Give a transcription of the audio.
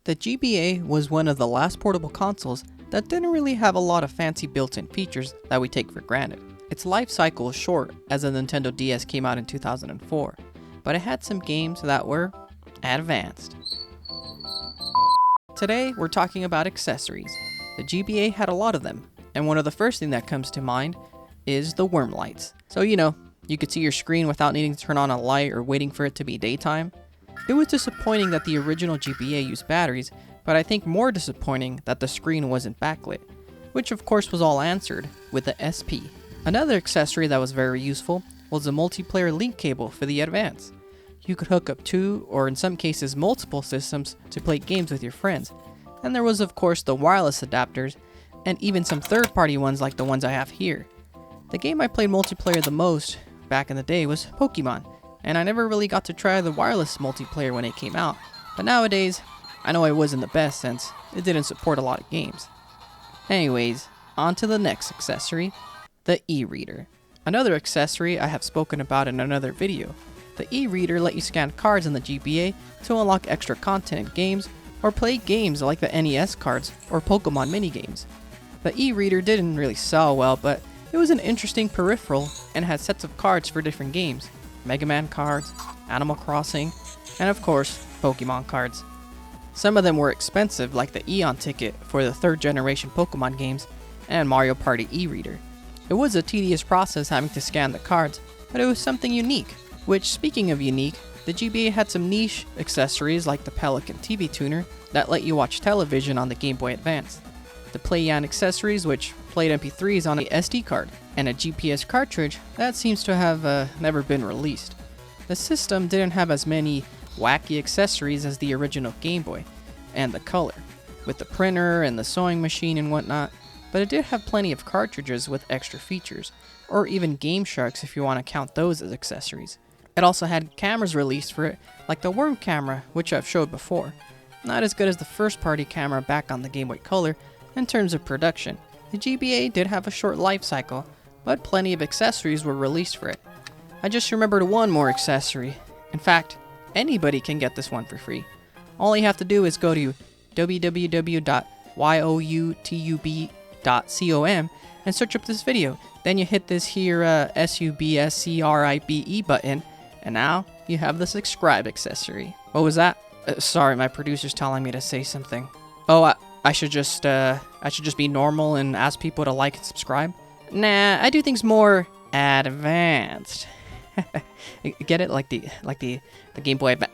The GBA was one of the last portable consoles that didn't really have a lot of fancy built-in features that we take for granted. Its life cycle was short as the Nintendo DS came out in 2004, but it had some games that were advanced. Today, we're talking about accessories. The GBA had a lot of them, and one of the first thing that comes to mind is the worm lights. So you could see your screen without needing to turn on a light or waiting for it to be daytime. It was disappointing that the original GBA used batteries, but I think more disappointing that the screen wasn't backlit, which of course was all answered with the SP. Another accessory that was very useful was the multiplayer link cable for the Advance. You could hook up two, or in some cases multiple systems to play games with your friends. And there was of course the wireless adapters, and even some third-party ones like the ones I have here. The game I played multiplayer the most back in the day was Pokemon, and I never really got to try the wireless multiplayer when it came out, but nowadays, I know it wasn't the best since it didn't support a lot of games. Anyways, on to the next accessory, the e-reader. Another accessory I have spoken about in another video. The e-reader let you scan cards in the GBA to unlock extra content in games, or play games like the NES cards or Pokemon minigames. The e-reader didn't really sell well, but it was an interesting peripheral and had sets of cards for different games. Megaman cards, Animal Crossing, and of course, Pokemon cards. Some of them were expensive, like the Eon ticket for the 3rd generation Pokemon games, and Mario Party e-reader. It was a tedious process having to scan the cards, but it was something unique. Which, speaking of unique, the GBA had some niche accessories like the Pelican TV Tuner that let you watch television on the Game Boy Advance. The Play-Yan accessories which played MP3s on a SD card, and a GPS cartridge that seems to have never been released. The system didn't have as many wacky accessories as the original Game Boy, and the Color, with the printer and the sewing machine and whatnot, but it did have plenty of cartridges with extra features, or even Game Sharks if you want to count those as accessories. It also had cameras released for it, like the Worm camera, which I've showed before. Not as good as the first-party camera back on the Game Boy Color in terms of production. The GBA did have a short life cycle, but plenty of accessories were released for it. I just remembered one more accessory. In fact, anybody can get this one for free. All you have to do is go to www.youtube.com and search up this video. Then you hit this here SUBSCRIBE button, and now you have the subscribe accessory. What was that? Sorry, my producer's telling me to say something. Oh, I should just be normal and ask people to like and subscribe? Nah, I do things more advanced. Get it? Like the Game Boy Advance.